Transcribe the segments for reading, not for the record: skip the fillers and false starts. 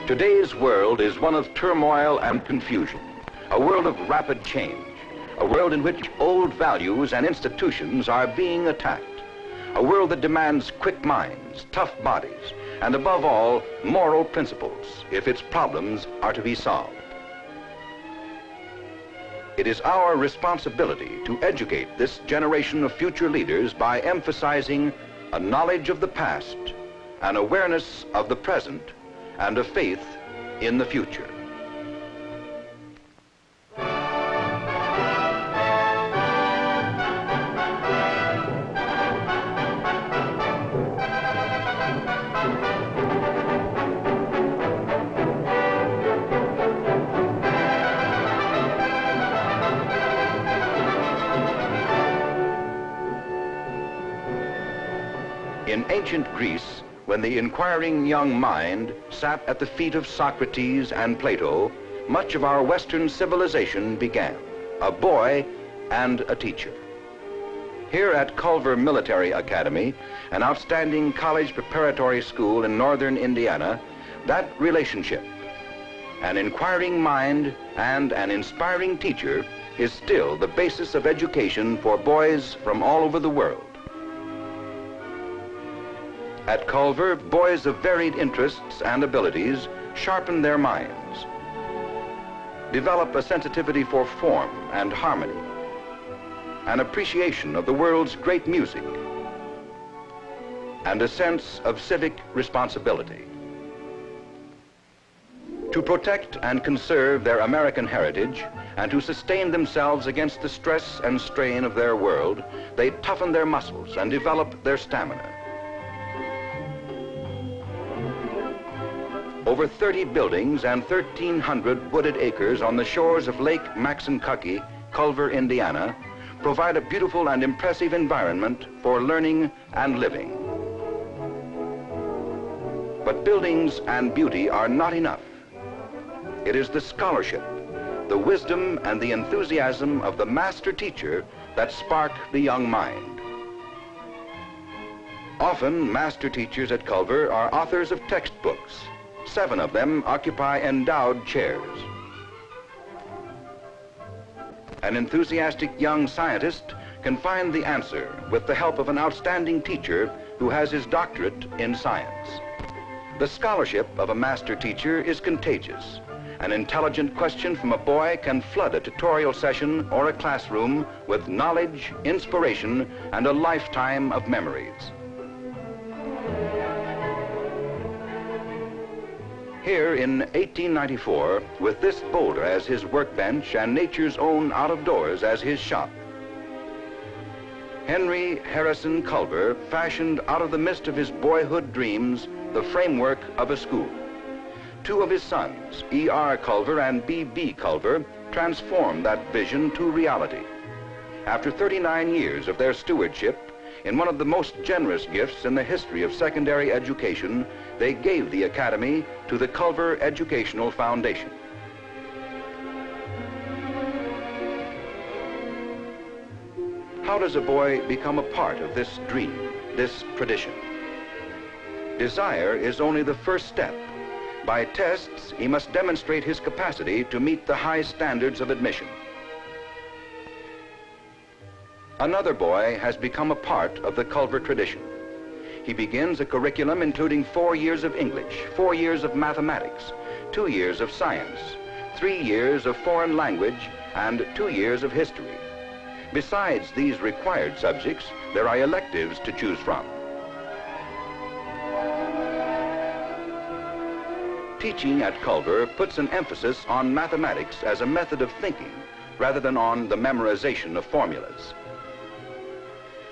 Today's world is one of turmoil and confusion, a world of rapid change, a world in which old values and institutions are being attacked, a world that demands quick minds, tough bodies, and above all, moral principles if its problems are to be solved. It is our responsibility to educate this generation of future leaders by emphasizing a knowledge of the past, an awareness of the present, and a faith in the future. In ancient Greece, when the inquiring young mind sat at the feet of Socrates and Plato, much of our Western civilization began, a boy and a teacher. Here at Culver Military Academy, an outstanding college preparatory school in northern Indiana, that relationship, an inquiring mind and an inspiring teacher, is still the basis of education for boys from all over the world. At Culver, boys of varied interests and abilities sharpen their minds, develop a sensitivity for form and harmony, an appreciation of the world's great music, and a sense of civic responsibility. To protect and conserve their American heritage and to sustain themselves against the stress and strain of their world, they toughen their muscles and develop their stamina. Over 30 buildings and 1,300 wooded acres on the shores of Lake Maxinkuckee, Culver, Indiana, provide a beautiful and impressive environment for learning and living. But buildings and beauty are not enough. It is the scholarship, the wisdom and the enthusiasm of the master teacher that spark the young mind. Often, master teachers at Culver are authors of textbooks. 7 of them occupy endowed chairs. An enthusiastic young scientist can find the answer with the help of an outstanding teacher who has his doctorate in science. The scholarship of a master teacher is contagious. An intelligent question from a boy can flood a tutorial session or a classroom with knowledge, inspiration, and a lifetime of memories. Here in 1894, with this boulder as his workbench and nature's own out-of-doors as his shop, Henry Harrison Culver fashioned out of the mist of his boyhood dreams the framework of a school. 2 of his sons, E.R. Culver and B.B. Culver, transformed that vision to reality. After 39 years of their stewardship, in one of the most generous gifts in the history of secondary education, they gave the academy to the Culver Educational Foundation. How does a boy become a part of this dream, this tradition? Desire is only the first step. By tests, he must demonstrate his capacity to meet the high standards of admission. Another boy has become a part of the Culver tradition. He begins a curriculum including 4 years of English, 4 years of mathematics, 2 years of science, 3 years of foreign language, and 2 years of history. Besides these required subjects, there are electives to choose from. Teaching at Culver puts an emphasis on mathematics as a method of thinking rather than on the memorization of formulas.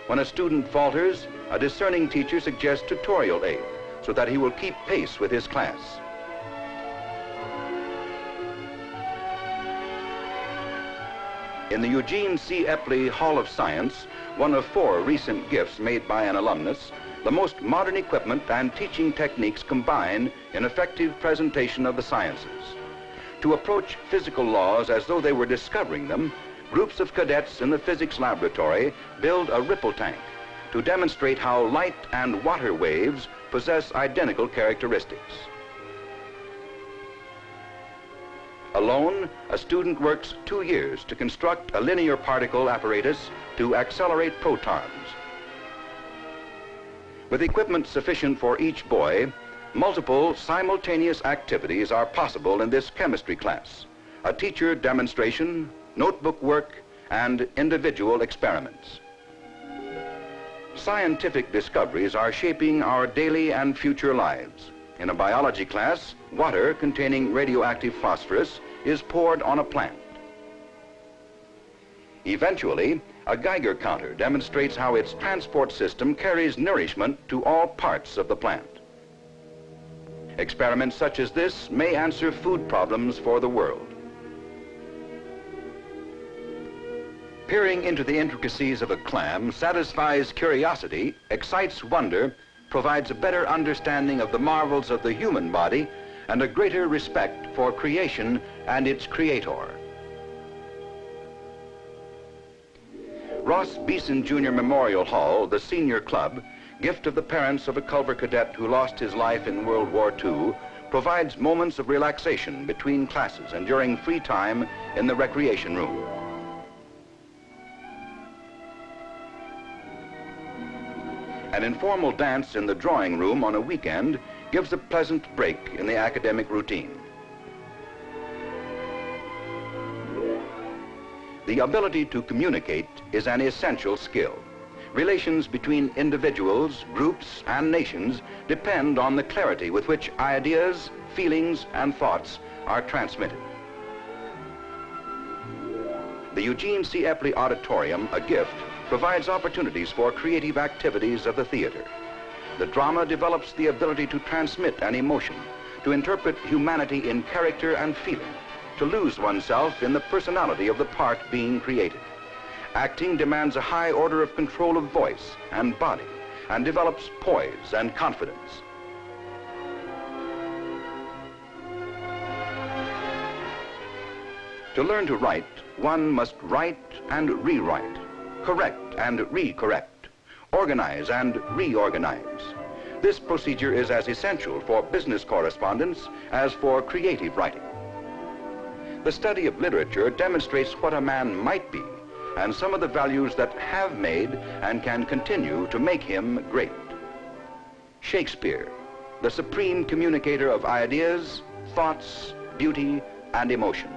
When a student falters, a discerning teacher suggests tutorial aid so that he will keep pace with his class. In the Eugene C. Epley Hall of Science, one of 4 recent gifts made by an alumnus, the most modern equipment and teaching techniques combine in effective presentation of the sciences. To approach physical laws as though they were discovering them, groups of cadets in the physics laboratory build a ripple tank to demonstrate how light and water waves possess identical characteristics. Alone, a student works 2 years to construct a linear particle apparatus to accelerate protons. With equipment sufficient for each boy, multiple simultaneous activities are possible in this chemistry class: a teacher demonstration, notebook work, and individual experiments. Scientific discoveries are shaping our daily and future lives. In a biology class, water containing radioactive phosphorus is poured on a plant. Eventually, a Geiger counter demonstrates how its transport system carries nourishment to all parts of the plant. Experiments such as this may answer food problems for the world. Peering into the intricacies of a clam satisfies curiosity, excites wonder, provides a better understanding of the marvels of the human body, and a greater respect for creation and its creator. Ross Beeson Jr. Memorial Hall, the senior club, gift of the parents of a Culver cadet who lost his life in World War II, provides moments of relaxation between classes and during free time in the recreation room. An informal dance in the drawing room on a weekend gives a pleasant break in the academic routine. The ability to communicate is an essential skill. Relations between individuals, groups, and nations depend on the clarity with which ideas, feelings, and thoughts are transmitted. The Eugene C. Epley Auditorium, a gift, provides opportunities for creative activities of the theater. The drama develops the ability to transmit an emotion, to interpret humanity in character and feeling, to lose oneself in the personality of the part being created. Acting demands a high order of control of voice and body and develops poise and confidence. To learn to write, one must write and rewrite, correct and re-correct, organize and reorganize. This procedure is as essential for business correspondence as for creative writing. The study of literature demonstrates what a man might be and some of the values that have made and can continue to make him great. Shakespeare, the supreme communicator of ideas, thoughts, beauty, and emotion.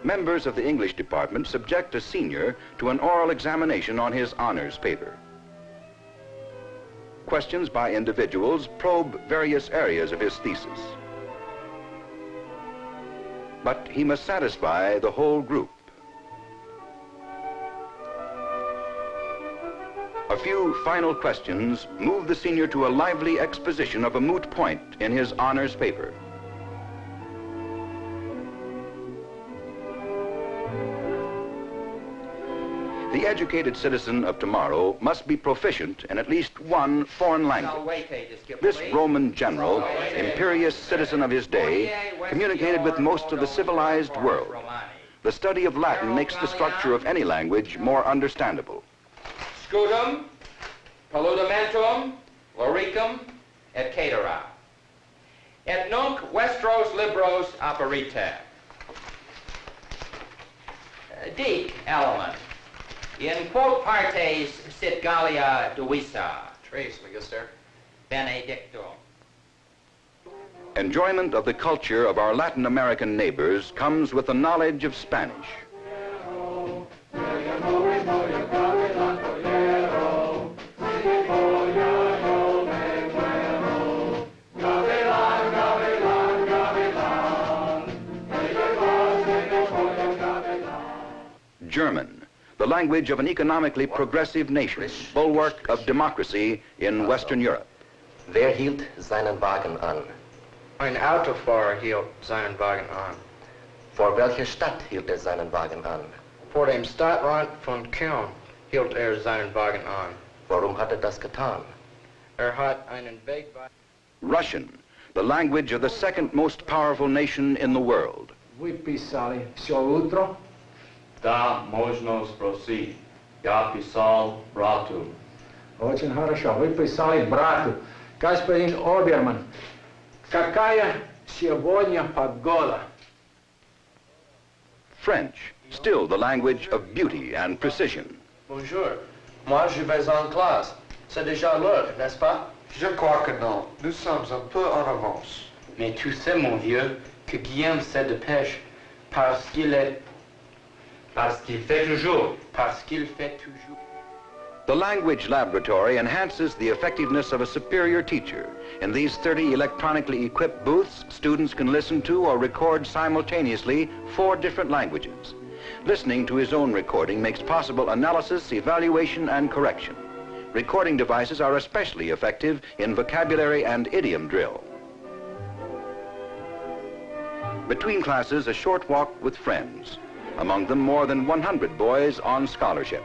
Members of the English department subject a senior to an oral examination on his honors paper. Questions by individuals probe various areas of his thesis. But he must satisfy the whole group. A few final questions move the senior to a lively exposition of a moot point in his honors paper. The educated citizen of tomorrow must be proficient in at least one foreign language. This Roman general, imperious citizen of his day, communicated with most of the civilized world. The study of Latin makes the structure of any language more understandable. Scutum, paludamentum, loricum, et caetera. Et nunc vestros libros aperite. Dec element. In quote partes sit Gallia divisa. Trace, Magister. Benedictum. Enjoyment of the culture of our Latin American neighbors comes with the knowledge of Spanish. German, the language of an economically progressive nation, bulwark of democracy in Western Europe. Wer hielt seinen Wagen an? Ein Autofahrer hielt seinen Wagen an. Vor welcher Stadt hielt seinen Wagen an? Vor dem Stadtrand von Köln hielt seinen Wagen an. Warum hat das getan? Hat einen Weg. Russian, the language of the second most powerful nation in the world. Вы писали все утро? Да, можно спросить. Я писал брату. Очень хорошо. Вы писали брату. Господин Оберман, какая Сегодня погода. French, still the language of beauty and precision. Bonjour. Moi, je vais en classe. C'est déjà l'heure, n'est-ce pas? Je crois que non. Nous sommes un peu en avance. Mais tu sais, mon vieux, que Guillaume sait de pêche parce qu'il fait toujours. Parce qu'il fait toujours. The language laboratory enhances the effectiveness of a superior teacher. In these 30 electronically equipped booths, students can listen to or record simultaneously 4 different languages. Listening to his own recording makes possible analysis, evaluation, and correction. Recording devices are especially effective in vocabulary and idiom drill. Between classes, a short walk with friends. Among them, more than 100 boys on scholarship.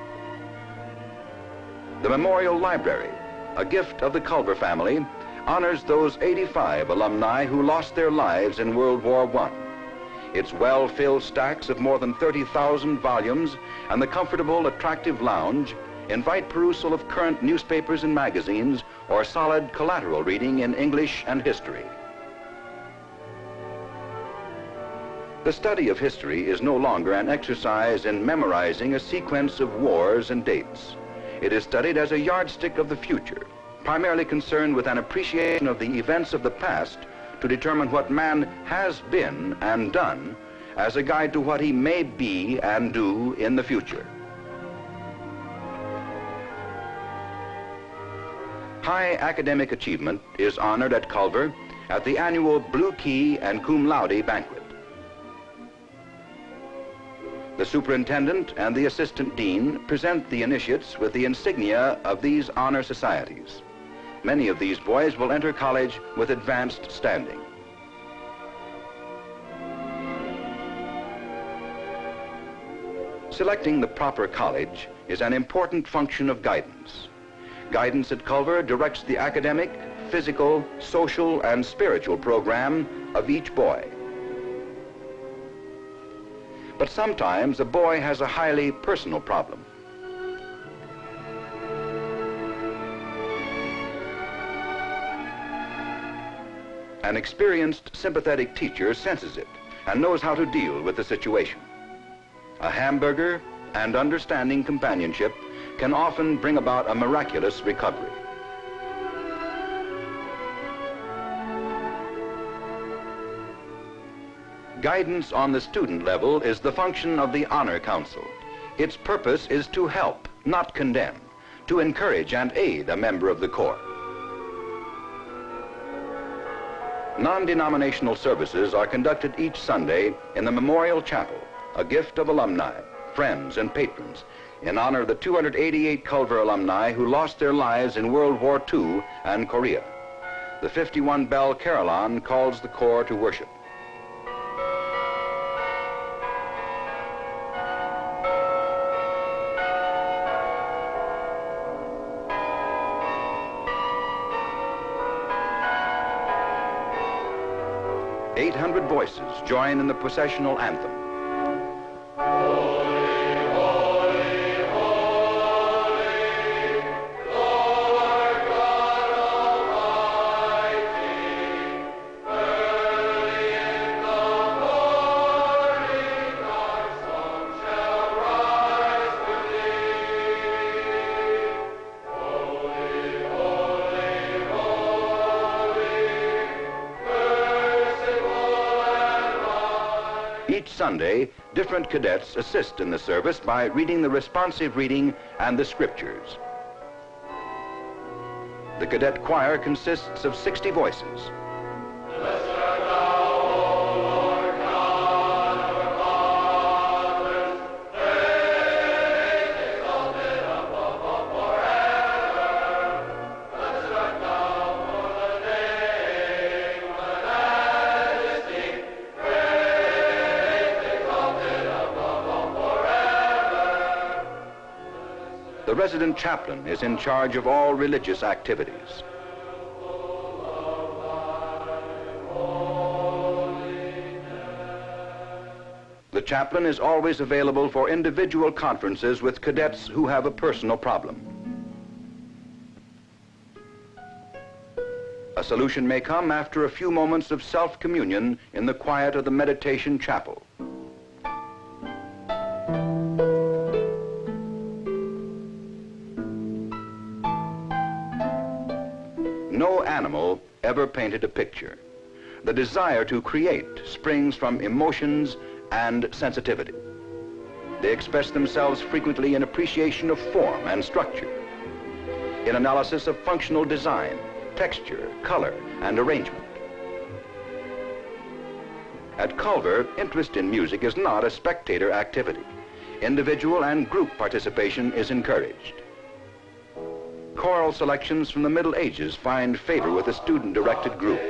The Memorial Library, a gift of the Culver family, honors those 85 alumni who lost their lives in World War I. Its well-filled stacks of more than 30,000 volumes and the comfortable, attractive lounge invite perusal of current newspapers and magazines or solid collateral reading in English and history. The study of history is no longer an exercise in memorizing a sequence of wars and dates. It is studied as a yardstick of the future, primarily concerned with an appreciation of the events of the past to determine what man has been and done as a guide to what he may be and do in the future. High academic achievement is honored at Culver at the annual Blue Key and Cum Laude banquet. The superintendent and the assistant dean present the initiates with the insignia of these honor societies. Many of these boys will enter college with advanced standing. Selecting the proper college is an important function of guidance. Guidance at Culver directs the academic, physical, social, and spiritual program of each boy. But sometimes a boy has a highly personal problem. An experienced, sympathetic teacher senses it and knows how to deal with the situation. A hamburger and understanding companionship can often bring about a miraculous recovery. Guidance on the student level is the function of the Honor Council. Its purpose is to help, not condemn, to encourage and aid a member of the Corps. Non-denominational services are conducted each Sunday in the Memorial Chapel, a gift of alumni, friends, and patrons, in honor of the 288 Culver alumni who lost their lives in World War II and Korea. The 51 bell carillon calls the Corps to worship. Voices join in the processional anthem. Sunday, different cadets assist in the service by reading the responsive reading and the scriptures. The cadet choir consists of 60 voices. The resident chaplain is in charge of all religious activities. The chaplain is always available for individual conferences with cadets who have a personal problem. A solution may come after a few moments of self-communion in the quiet of the meditation chapel. No animal ever painted a picture. The desire to create springs from emotions and sensitivity. They express themselves frequently in appreciation of form and structure, in analysis of functional design, texture, color, and arrangement. At Culver, interest in music is not a spectator activity. Individual and group participation is encouraged. Choral selections from the Middle Ages find favor with a student-directed group.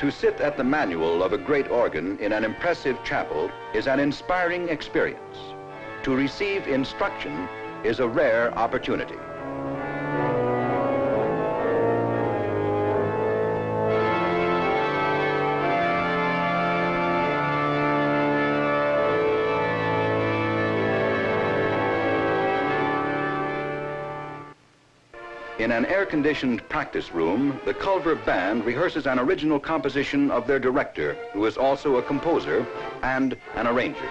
To sit at the manual of a great organ in an impressive chapel is an inspiring experience. To receive instruction is a rare opportunity. In an air-conditioned practice room, the Culver Band rehearses an original composition of their director, who is also a composer and an arranger.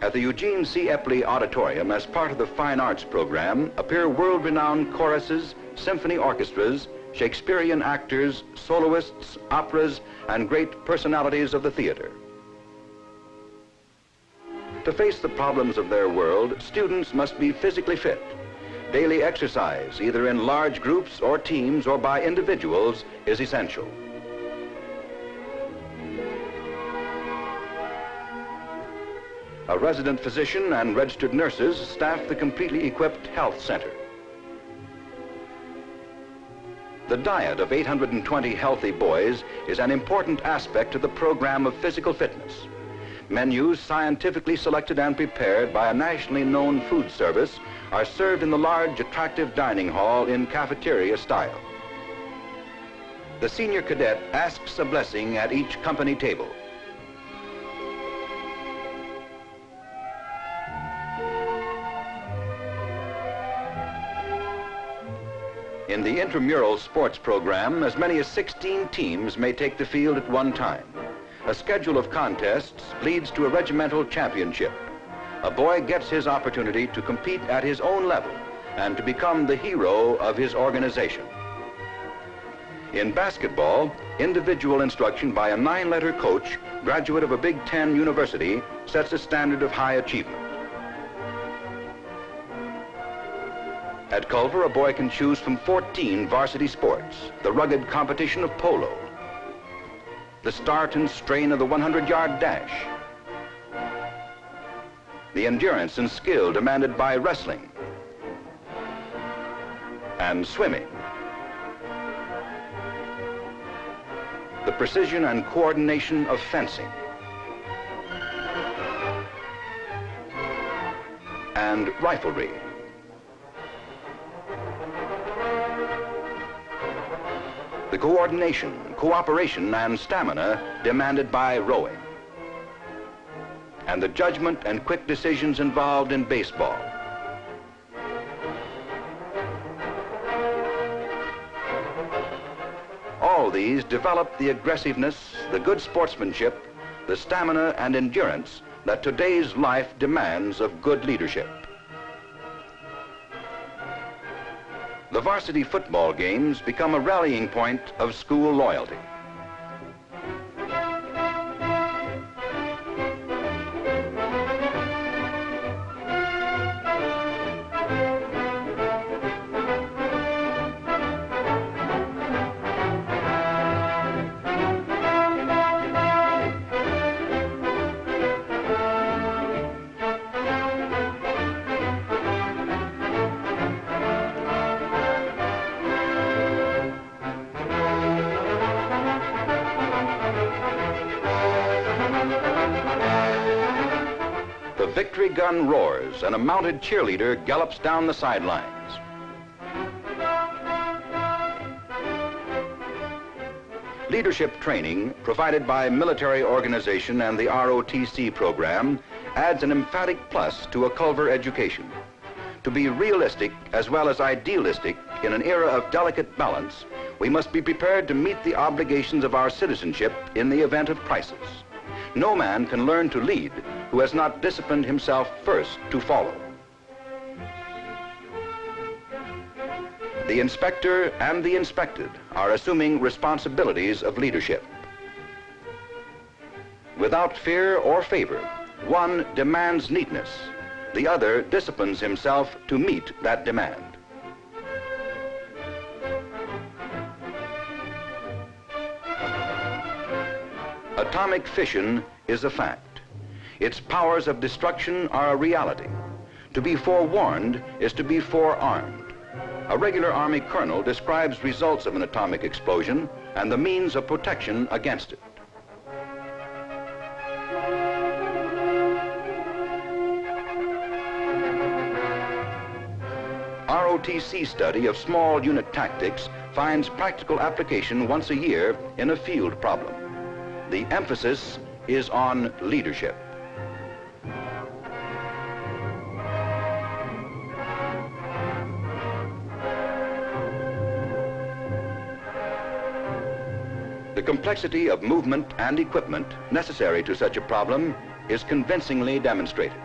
At the Eugene C. Epley Auditorium, as part of the Fine Arts program, appear world-renowned choruses, symphony orchestras, Shakespearean actors, soloists, operas, and great personalities of the theater. To face the problems of their world, students must be physically fit. Daily exercise, either in large groups or teams or by individuals, is essential. A resident physician and registered nurses staff the completely equipped health center. The diet of 820 healthy boys is an important aspect of the program of physical fitness. Menus scientifically selected and prepared by a nationally known food service are served in the large, attractive dining hall in cafeteria style. The senior cadet asks a blessing at each company table. In the intramural sports program, as many as 16 teams may take the field at one time. A schedule of contests leads to a regimental championship. A boy gets his opportunity to compete at his own level and to become the hero of his organization. In basketball, individual instruction by a 9-letter coach, graduate of a Big Ten university, sets a standard of high achievement. At Culver, a boy can choose from 14 varsity sports, the rugged competition of polo, the start and strain of the 100-yard dash, the endurance and skill demanded by wrestling and swimming, the precision and coordination of fencing, and riflery. The coordination, cooperation, and stamina demanded by rowing, and the judgment and quick decisions involved in baseball. All these develop the aggressiveness, the good sportsmanship, the stamina and endurance that today's life demands of good leadership. The varsity football games become a rallying point of school loyalty. victory gun roars and a mounted cheerleader gallops down the sidelines. Leadership training provided by military organization and the ROTC program adds an emphatic plus to a Culver education. To be realistic as well as idealistic in an era of delicate balance, we must be prepared to meet the obligations of our citizenship in the event of crisis. No man can learn to lead who has not disciplined himself first to follow. The inspector and the inspected are assuming responsibilities of leadership. Without fear or favor, one demands neatness, the other disciplines himself to meet that demand. Atomic fission is a fact. Its powers of destruction are a reality. To be forewarned is to be forearmed. A regular Army colonel describes results of an atomic explosion and the means of protection against it. ROTC study of small unit tactics finds practical application once a year in a field problem. The emphasis is on leadership. The complexity of movement and equipment necessary to such a problem is convincingly demonstrated.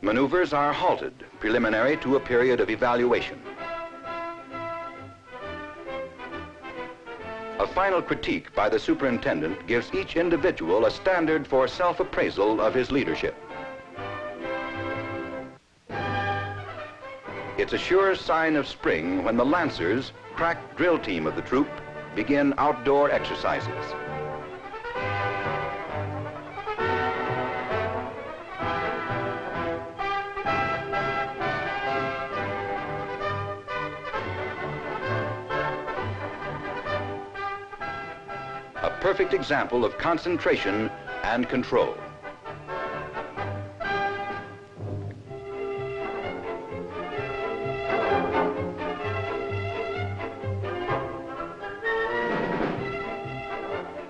Maneuvers are halted preliminary to a period of evaluation. A final critique by the superintendent gives each individual a standard for self-appraisal of his leadership. It's a sure sign of spring when the Lancers, crack drill team of the troop, begin outdoor exercises. A perfect example of concentration and control.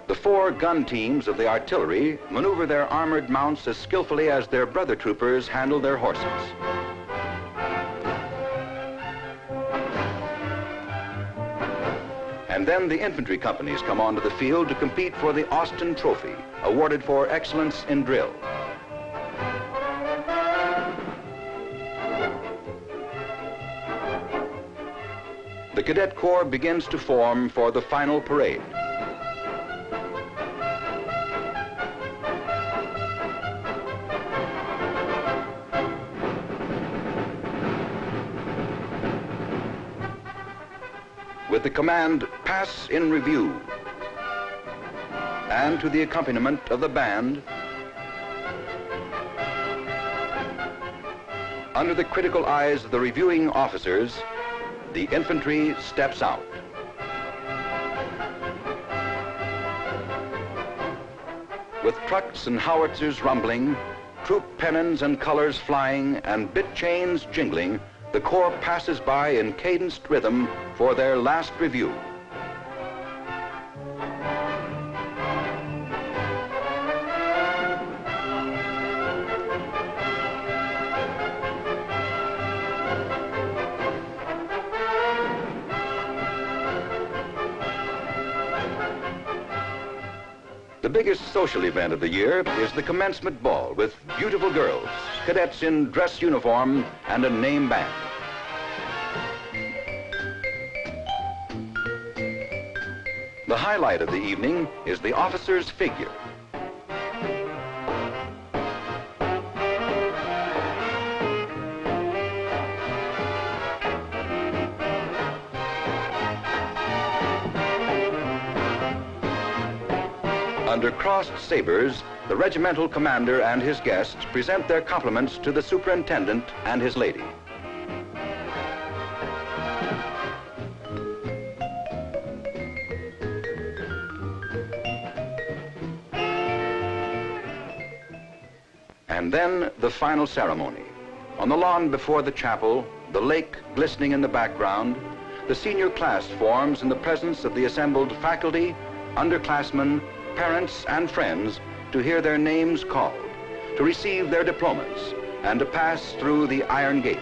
The 4 gun teams of the artillery maneuver their armored mounts as skillfully as their brother troopers handle their horses. And then the infantry companies come onto the field to compete for the Austin Trophy, awarded for excellence in drill. The Cadet Corps begins to form for the final parade. With the command, "Pass in review," and to the accompaniment of the band, under the critical eyes of the reviewing officers, the infantry steps out. With trucks and howitzers rumbling, troop pennons and colors flying, and bit chains jingling, the Corps passes by in cadenced rhythm for their last review. The biggest social event of the year is the commencement ball with beautiful girls, cadets in dress uniform, and a name band. The highlight of the evening is the officer's figure. A Under crossed sabers, the regimental commander and his guests present their compliments to the superintendent and his lady. And then the final ceremony. On the lawn before the chapel, the lake glistening in the background, the senior class forms in the presence of the assembled faculty, underclassmen, parents, and friends to hear their names called, to receive their diplomas, and to pass through the Iron Gate.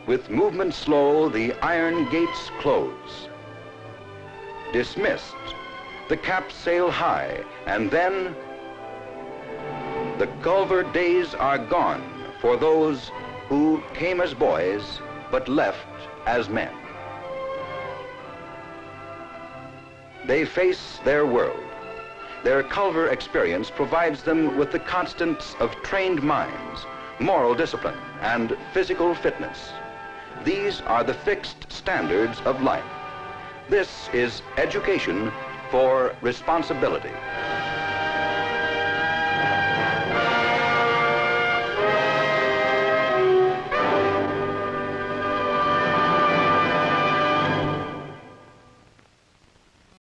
With movement slow, the iron gates close. Dismissed, the caps sail high, and then the Culver days are gone for those who came as boys but left as men. They face their world. Their Culver experience provides them with the constants of trained minds, moral discipline, and physical fitness. These are the fixed standards of life. This is education for responsibility.